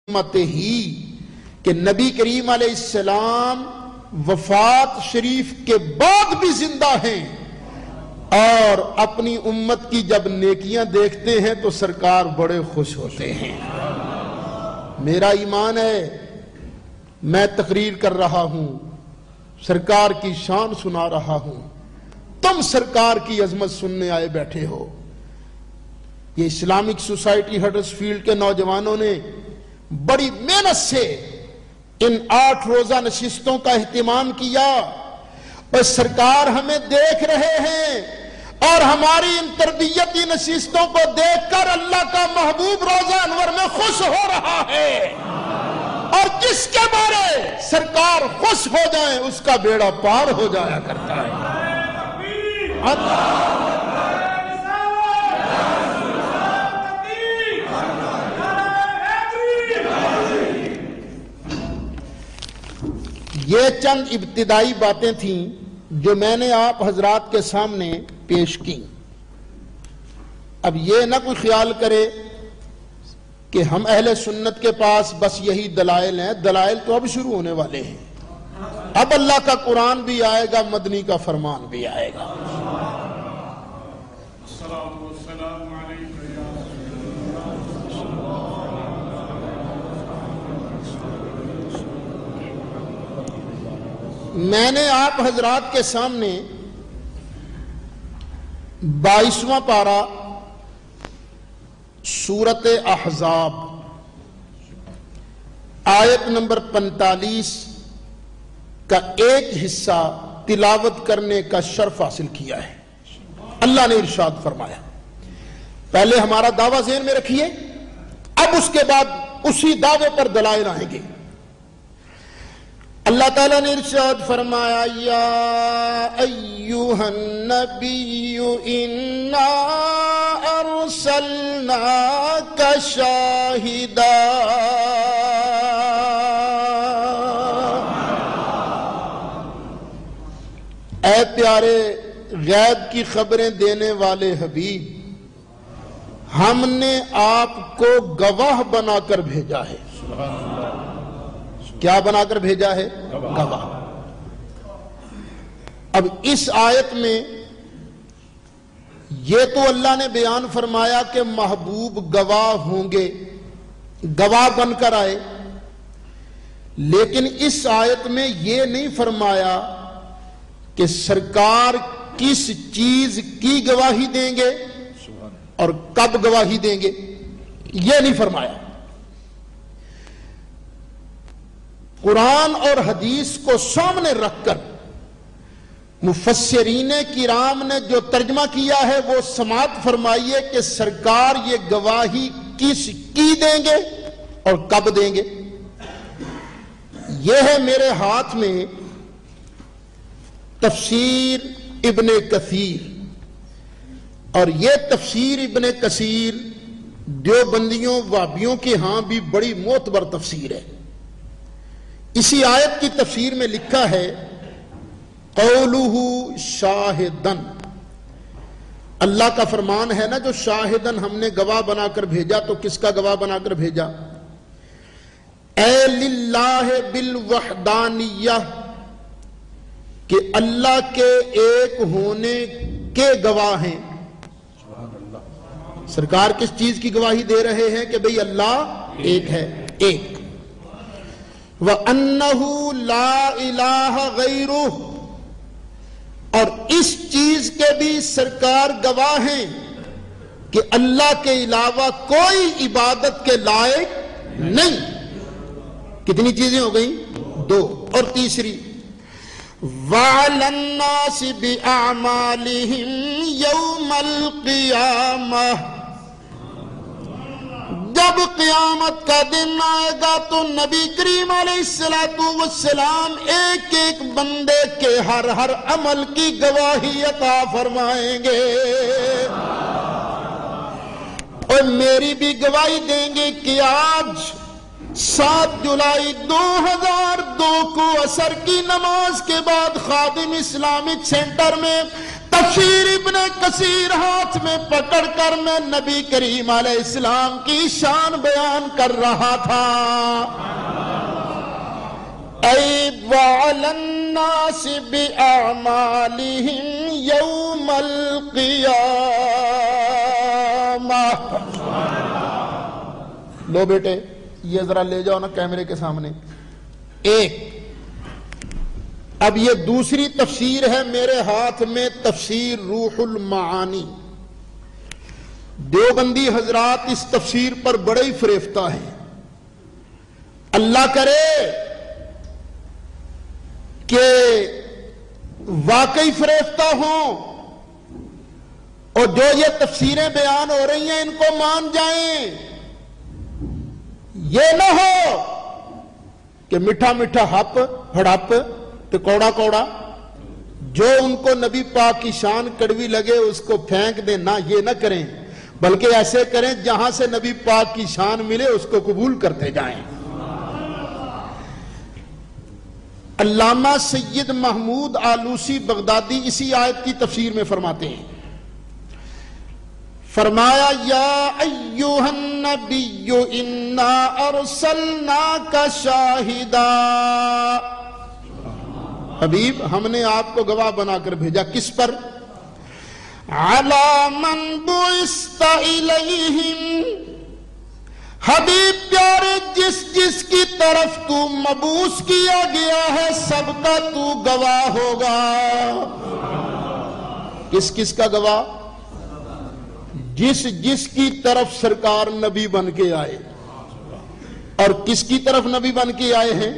امت ہی کہ نبی کریم علیہ السلام وفات شریف کے بعد بھی زندہ ہیں اور اپنی امت کی جب نیکیاں دیکھتے ہیں تو سرکار بڑے خوش ہوتے ہیں۔ میرا ایمان ہے، میں تقریر کر رہا ہوں، سرکار کی شان سنا رہا ہوں، تم سرکار کی عظمت سننے آئے بیٹھے ہو۔ یہ اسلامک سوسائٹی ہڈرسفیلڈ کے نوجوانوں نے بڑی محنت سے ان 8 روزہ نشستوں کا اہتمام کیا اور سرکار ہمیں دیکھ رہے ہیں اور ہماری ان تربیتی نشستوں کو دیکھ کر اللہ کا محبوب روزہ انور میں خوش ہو رہا ہے، اور جس کے بارے سرکار خوش ہو جائیں اس کا بیڑا پار ہو جایا کرتا ہے۔ یہ چند ابتدائی باتیں تھیں جو میں نے آپ حضرات کے سامنے پیش کی۔ اب یہ نہ کوئی خیال کرے کہ ہم اہل سنت کے پاس بس یہی دلائل ہیں، دلائل تو اب شروع ہونے والے ہیں۔ اب اللہ کا قرآن بھی آئے گا، مدنی کا فرمان بھی آئے گا۔ میں نے آپ حضرات کے سامنے 22واں پارہ سورۃ احزاب آیت نمبر 45 کا ایک حصہ تلاوت کرنے کا شرف حاصل کیا ہے۔ اللہ نے ارشاد فرمایا، پہلے ہمارا دعویٰ ذہن میں رکھیے، اب اس کے بعد اسی دعوے پر دلائل آئیں گے۔ اللہ تعالیٰ نے ارشاد فرمایا، یا ایہا النبی انا ارسلناک شاہدا، اے پیارے غیب کی خبریں دینے والے حبیب، ہم نے آپ کو گواہ بنا کر بھیجا ہے۔ کیا بنا کر بھیجا ہے؟ گواہ۔ اب اس آیت میں یہ تو اللہ نے بیان فرمایا کہ محبوب گواہ ہوں گے، گواہ بن کر آئے، لیکن اس آیت میں یہ نہیں فرمایا کہ سرکار کس چیز کی گواہی دیں گے اور کب گواہی دیں گے، یہ نہیں فرمایا۔ قرآن اور حدیث کو سامنے رکھ کر مفسرین کرام نے جو ترجمہ کیا ہے وہ سماعت فرمائیے کہ سرکار یہ گواہی کس کی دیں گے اور کب دیں گے۔ یہ ہے میرے ہاتھ میں تفسیر ابن کثیر، اور یہ تفسیر ابن کثیر دیوبندیوں وہابیوں کے ہاں بھی بڑی معتبر تفسیر ہے۔ اسی آیت کی تفسیر میں لکھا ہے، قولہ شاہدن، اللہ کا فرمان ہے نا جو شاہدن ہم نے گواہ بنا کر بھیجا، تو کس کا گواہ بنا کر بھیجا؟ اے للہ بالوحدانیہ، کہ اللہ کے ایک ہونے کے گواہ ہیں۔ سرکار کس چیز کی گواہی دے رہے ہیں؟ کہ بھئی اللہ ایک ہے، ایک۔ وَأَنَّهُ لَا إِلَٰهَ غَيْرُهُ، اور اس چیز کے بھی سرکار گواہ ہیں کہ اللہ کے علاوہ کوئی عبادت کے لائق نہیں۔ کتنی چیزیں ہو گئیں؟ 2۔ اور تیسری، وَعَلَى النَّاسِ بِأَعْمَالِهِمْ يَوْمَ الْقِيَامَةِ، جب قیامت کا دن آئے گا تو نبی کریم علیہ السلام ایک ایک بندے کے ہر عمل کی گواہی عطا فرمائیں گے، اور میری بھی گواہی دیں گے کہ آج 7 جولائی 2002 کو عصر کی نماز کے بعد خادم اسلامک سینٹر میں تفسیر ابن کثیر ہاتھ میں پکڑ کر میں نبی کریم علیہ السلام کی شان بیان کر رہا تھا. عیب وعلی الناس بأعمالہم یوم القیامہ. لو بیٹے یہ ذرا لے جاؤ نا کیمرے کے سامنے. ایک اب یہ دوسری تفسیر ہے میرے ہاتھ میں، تفسیر روح المعانی. دیوبندی حضرات اس تفسیر پر بڑے ہی فریفتہ ہیں. اللہ کرے کہ واقعی فریفتہ ہوں اور جو یہ تفسیریں بیان ہو رہی ہیں ان کو مان جائیں. یہ نہ ہو کہ میٹھا میٹھا ہپ ہڑپ تو کوڑا کوڑا، جو ان کو نبی پاک کی شان کڑوی لگے اس کو پھینک دیں. نہ یہ نہ کریں، بلکہ ایسے کریں جہاں سے نبی پاک کی شان ملے اس کو قبول کرتے جائیں. علامہ سید محمود آلوسی بغدادی اسی آیت کی تفسیر میں فرماتے ہیں، فرمایا یا ایھا النبی انا ارسلناک شاہدا. حبیب ہم نے آپ کو گواہ بنا کر بھیجا. کس پر؟ علی من بعثت الیہم. حبیب پیارے جس جس کی طرف تو مبعوث کیا گیا ہے سب کا تو گواہ ہوگا. کس کس کا گواہ؟ جس جس کی طرف سرکار نبی بن کے آئے. اور کس کی طرف نبی بن کے آئے ہیں؟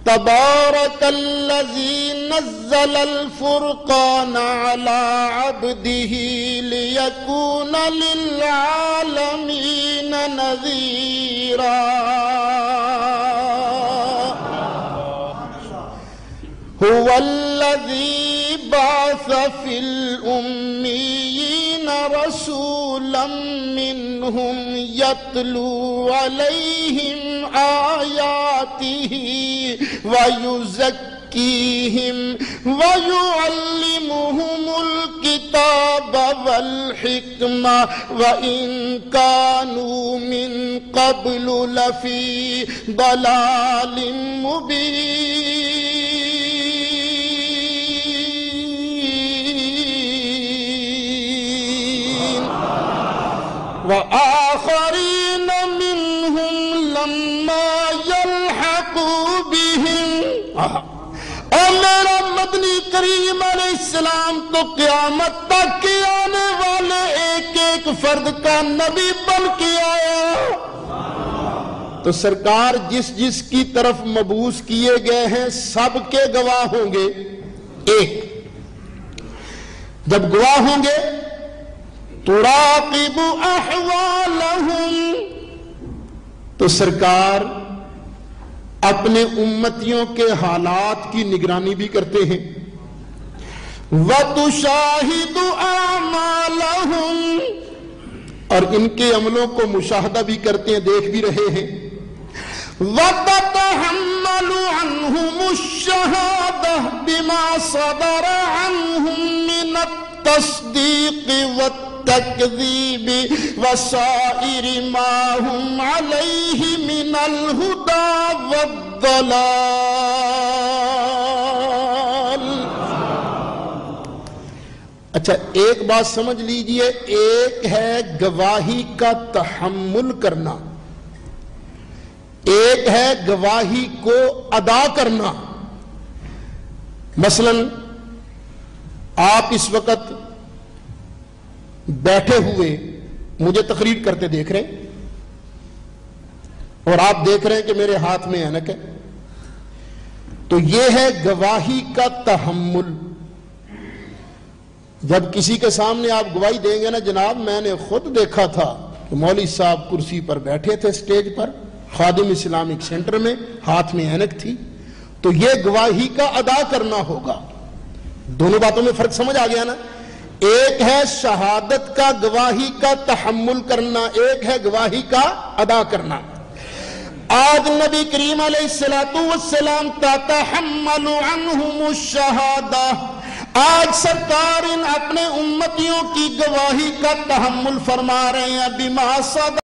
تبارک الذی نزل الفرقان علی عبدہ لیکون للعالمین نذیرا. هو الذی بعث فی الأمیین رسولا منہم یتلو علیہم آیاتہ وَيُزَكِّيهِمْ وَيُعَلِّمُهُمُ الْكِتَابَ وَالْحِكْمَةَ وَإِنْ كَانُوا مِنْ قَبْلُ لَفِي ضَلَالٍ مُبِينٍ. وَآخَرِينَ مِنْهُمْ لَمَّا يَلْحَقُوا بِهِمْ. اور میرا مدنی کریم علیہ السلام تو قیامت تک کے آنے والے ایک ایک فرد کا نبی بن کے آیا. تو سرکار جس جس کی طرف مبعوث کیے گئے ہیں سب کے گواہ ہوں گے. ایک جب گواہ ہوں گے تراقب احوالہم، تو سرکار اپنے امتیوں کے حالات کی نگرانی بھی کرتے ہیں. وَتُشَاهِدُ أَعْمَالَهُمْ، اور ان کے عملوں کو مشاہدہ بھی کرتے ہیں، دیکھ بھی رہے ہیں. وَتَتَحَمَّلُ عَنْهُمُ الشَّهَادَةَ بِمَا صَدَرَ عَنْهُمْ مِنَ التَّصْدِيقِ وَالتَّكْذِيبِ وَسَائِرِ مَا هُمْ عَلَيْهِ مِنَ الْهُدَى وَالضَّلَالِ. اچھا ایک بات سمجھ لیجئے، ایک ہے گواہی کا تحمل کرنا، ایک ہے گواہی کو ادا کرنا. مثلا آپ اس وقت بیٹھے ہوئے مجھے تقریر کرتے دیکھ رہے ہیں اور آپ دیکھ رہے ہیں کہ میرے ہاتھ میں اینک ہے، تو یہ ہے گواہی کا تحمل. جب کسی کے سامنے آپ گواہی دیں گے نا، جناب میں نے خود دیکھا تھا کہ مولوی صاحب کرسی پر بیٹھے تھے اسٹیج پر خادم اسلامک سینٹر میں، ہاتھ میں اینک تھی، تو یہ گواہی کا ادا کرنا ہوگا. دونوں باتوں میں فرق سمجھ آ گیا نا؟ ایک ہے شہادت کا گواہی کا تحمل کرنا، ایک ہے گواہی کا ادا کرنا. آج نبی کریم علیہ السلام تتحمل عنہم الشہادہ، آج سرکار ان اپنے امتیوں کی گواہی کا تحمل فرما رہے ہیں بما صدق